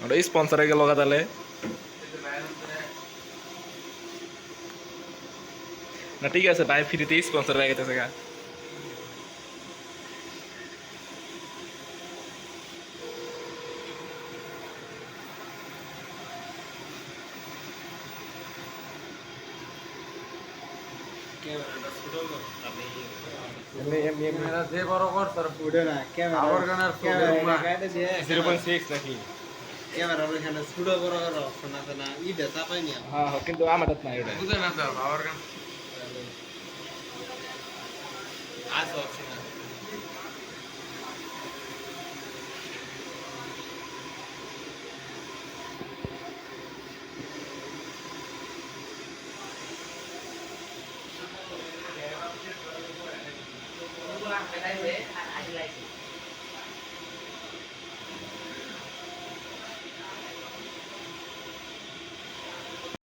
ওটা স্পন্সরে গেল তাহলে না ঠিক আছে ভাই ফ্রিতে স্পন্সর হয়ে গেছে গা এমনি এমনি এমনি যে বড় কর তোর উঠে না ক্যামেরা আবার গানের ক্যামেরা কাটে দিয়ে 0.6 নাকি ক্যামেরা ওখানে ছুটো বড় করার অপশন আছে না ইটা চাপাই নি হ্যাঁ হ্যাঁ কিন্তু আমাদের নাই ওটা বুঝে না তো আবার গান আছে অপশন আছে Kurang beda we, ada lagi.